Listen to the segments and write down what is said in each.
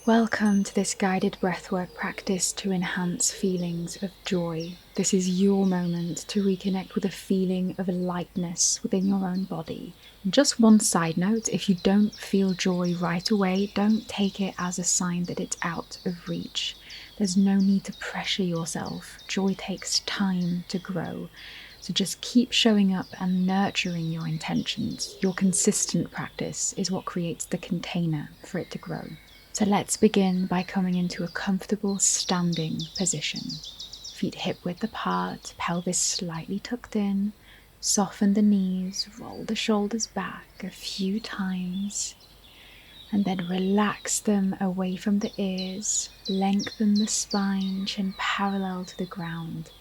Welcome to this guided breathwork practice to enhance feelings of joy. This is your moment to reconnect with a feeling of lightness within your own body. And just one side note, if you don't feel joy right away, don't take it as a sign that it's out of reach. There's no need to pressure yourself. Joy takes time to grow. So just keep showing up and nurturing your intentions. Your consistent practice is what creates the container for it to grow. So let's begin by coming into a comfortable standing position. Feet hip-width apart, pelvis slightly tucked in. Soften the knees, roll the shoulders back a few times. And then relax them away from the ears. Lengthen the spine, chin parallel to the ground.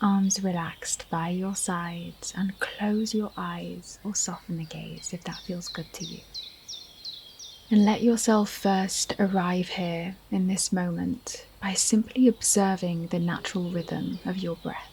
Arms relaxed by your sides, and close your eyes or soften the gaze if that feels good to you. And let yourself first arrive here in this moment by simply observing the natural rhythm of your breath.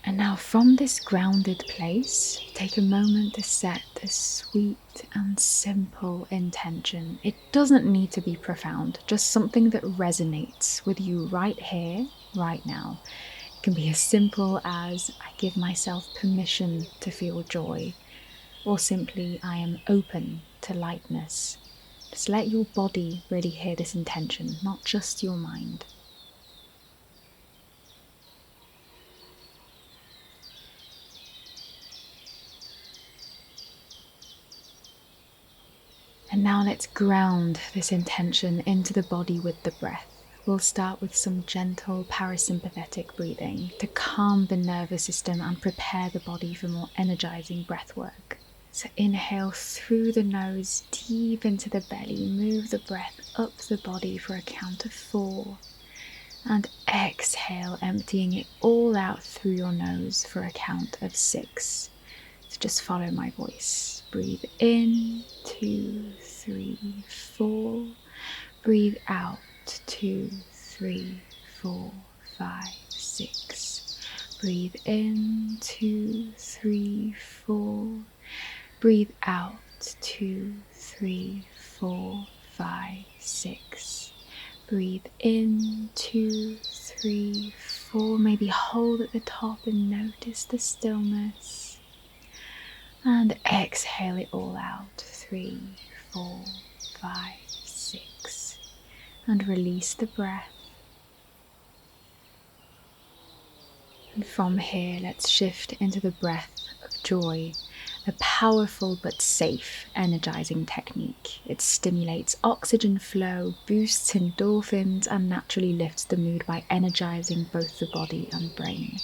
And now from this grounded place, take a moment to set a sweet and simple intention. It doesn't need to be profound, just something that resonates with you right here, right now. It can be as simple as I give myself permission to feel joy, or simply I am open to lightness. Just let your body really hear this intention, not just your mind. And now let's ground this intention into the body with the breath. We'll start with some gentle parasympathetic breathing to calm the nervous system and prepare the body for more energizing breath work. So inhale through the nose, deep into the belly. Move the breath up the body for a count of 4. And exhale, emptying it all out through your nose for a count of 6. So just follow my voice. Breathe in, 2, 3, 4. Breathe out, 2, 3, 4, 5, 6. Breathe in, 2, 3, 4. Breathe out, 2, 3, 4, 5, 6. Breathe in, 2, 3, 4. Maybe hold at the top and notice the stillness. And exhale it all out, 3, 4, 5, 6. And release the breath. And from here, let's shift into the breath of joy, a powerful but safe energizing technique. It stimulates oxygen flow, boosts endorphins, and naturally lifts the mood by energizing both the body and brain.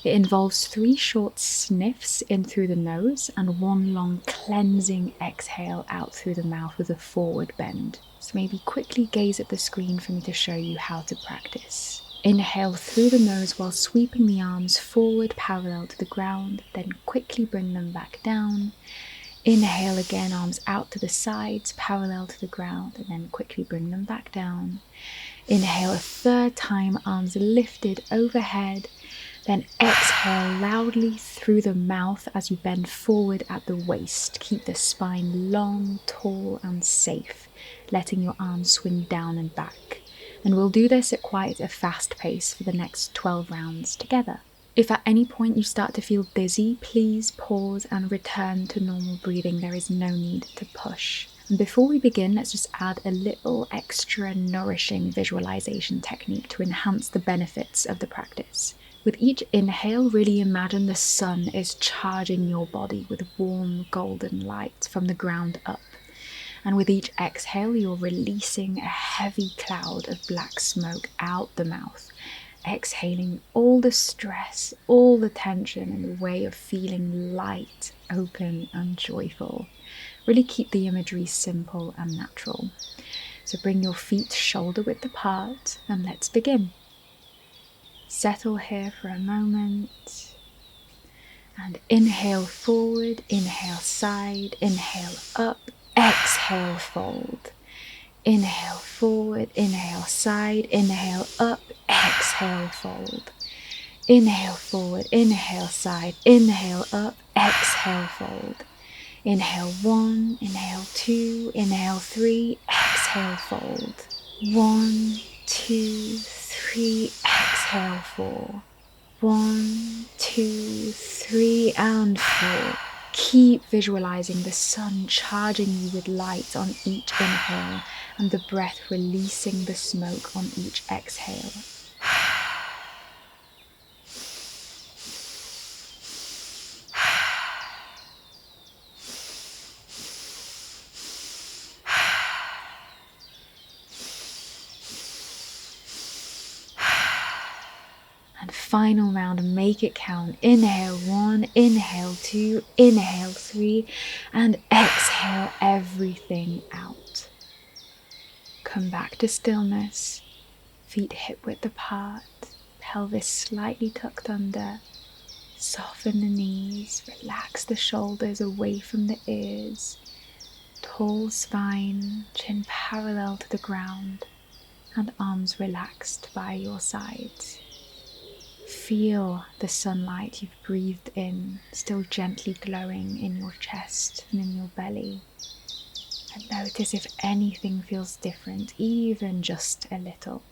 It involves 3 short sniffs in through the nose and 1 long cleansing exhale out through the mouth with a forward bend. So maybe quickly gaze at the screen for me to show you how to practice. Inhale through the nose while sweeping the arms forward parallel to the ground, then quickly bring them back down. Inhale again, arms out to the sides parallel to the ground, and then quickly bring them back down. Inhale a 3rd time, arms lifted overhead. Then exhale loudly through the mouth as you bend forward at the waist. Keep the spine long, tall and safe, letting your arms swing down and back. And we'll do this at quite a fast pace for the next 12 rounds together. If at any point you start to feel dizzy, please pause and return to normal breathing. There is no need to push. And before we begin, let's just add a little extra nourishing visualization technique to enhance the benefits of the practice. With each inhale, really imagine the sun is charging your body with warm golden light from the ground up. And with each exhale, you're releasing a heavy cloud of black smoke out the mouth, exhaling all the stress, all the tension in the way of feeling light, open and joyful. Really keep the imagery simple and natural. So bring your feet shoulder width apart and let's begin. Settle here for a moment and inhale forward, inhale side, inhale up, exhale fold. Inhale forward, inhale side, inhale up, exhale fold. Inhale forward, inhale side, inhale up, exhale fold. Inhale 1, inhale 2, inhale 3, exhale fold. 1, 2, 3, exhale 4. 1, 2, 3, and 4. Keep visualizing the sun charging you with light on each inhale and the breath releasing the smoke on each exhale. And final round, make it count. Inhale 1, inhale 2, inhale 3, and exhale everything out. Come back to stillness, feet hip width apart, pelvis slightly tucked under. Soften the knees, relax the shoulders away from the ears. Tall spine, chin parallel to the ground, and arms relaxed by your sides. Feel the sunlight you've breathed in still gently glowing in your chest and in your belly. And notice if anything feels different, even just a little.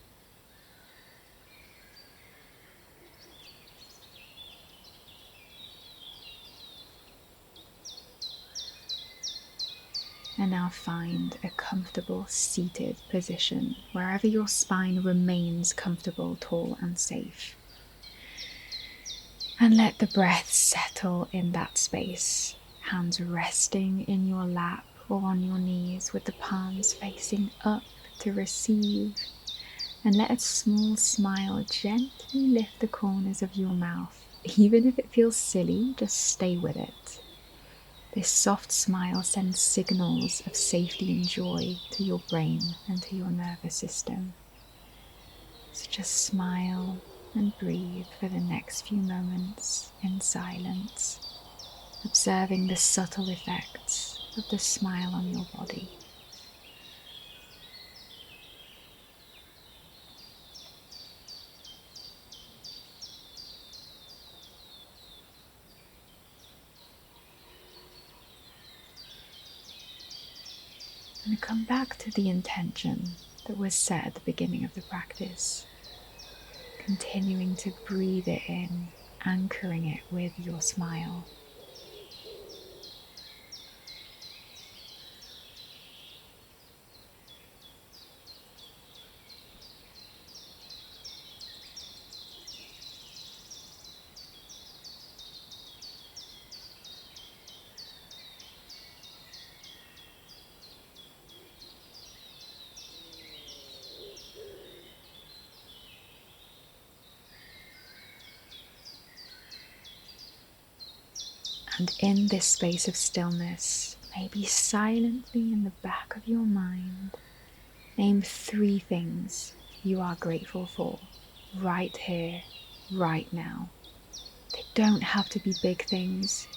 And now find a comfortable seated position, wherever your spine remains comfortable, tall and safe. And let the breath settle in that space, hands resting in your lap or on your knees with the palms facing up to receive. And let a small smile gently lift the corners of your mouth. Even if it feels silly, just stay with it. This soft smile sends signals of safety and joy to your brain and to your nervous system. So just smile and breathe for the next few moments in silence, observing the subtle effects of the smile on your body. And come back to the intention that was set at the beginning of the practice, continuing to breathe it in, anchoring it with your smile. And in this space of stillness, maybe silently in the back of your mind, name 3 things you are grateful for right here, right now. They don't have to be big things.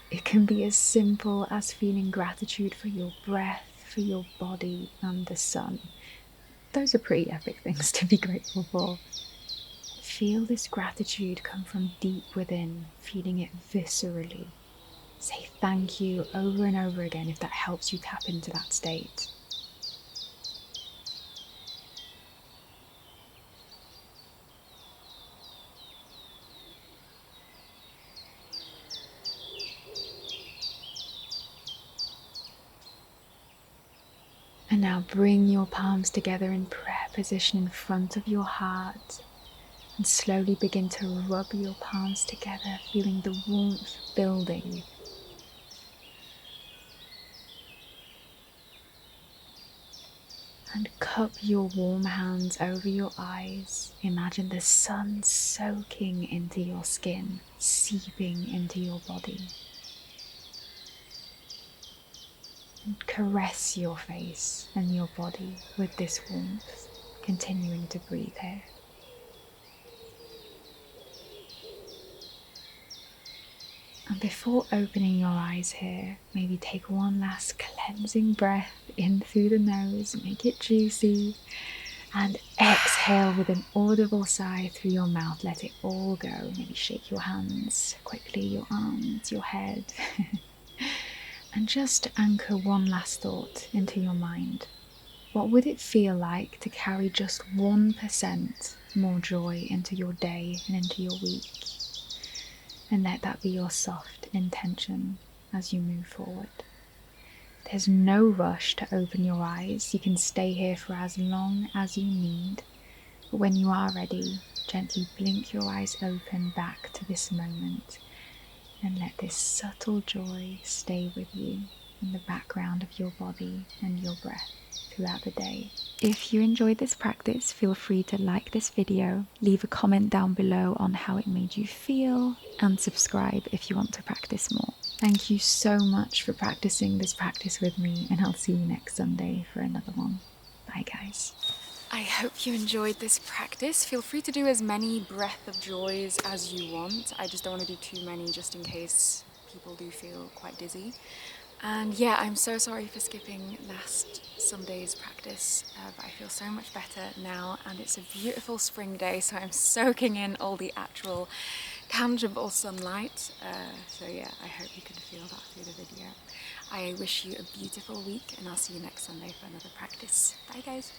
It can be as simple as feeling gratitude for your breath, for your body, and the sun. Those are pretty epic things to be grateful for. Feel this gratitude come from deep within, feeling it viscerally. Say thank you over and over again if that helps you tap into that state. And now bring your palms together in prayer position in front of your heart and slowly begin to rub your palms together, feeling the warmth building. And cup your warm hands over your eyes. Imagine the sun soaking into your skin, seeping into your body. And caress your face and your body with this warmth, continuing to breathe here. And before opening your eyes here, maybe take one last cleansing breath in through the nose, make it juicy, And exhale with an audible sigh through your mouth. Let it all go. Maybe shake your hands quickly, your arms, your head. And just anchor one last thought into your mind. What would it feel like to carry just 1% more joy into your day and into your week? And let that be your soft intention as you move forward. There's no rush to open your eyes. You can stay here for as long as you need. But when you are ready, gently blink your eyes open back to this moment and let this subtle joy stay with you in the background of your body and your breath throughout the day. If you enjoyed this practice, feel free to like this video, leave a comment down below on how it made you feel, and subscribe if you want to practice more. Thank you so much for practicing this practice with me, and I'll see you next Sunday for another one. Bye guys. I hope you enjoyed this practice. Feel free to do as many breath of joys as you want. I just don't want to do too many just in case people do feel quite dizzy. And yeah, I'm so sorry for skipping last Sunday's practice, but I feel so much better now, and it's a beautiful spring day, so I'm soaking in all the actual tangible sunlight. So yeah, I hope you can feel that through the video. I wish you a beautiful week, and I'll see you next Sunday for another practice. Bye guys.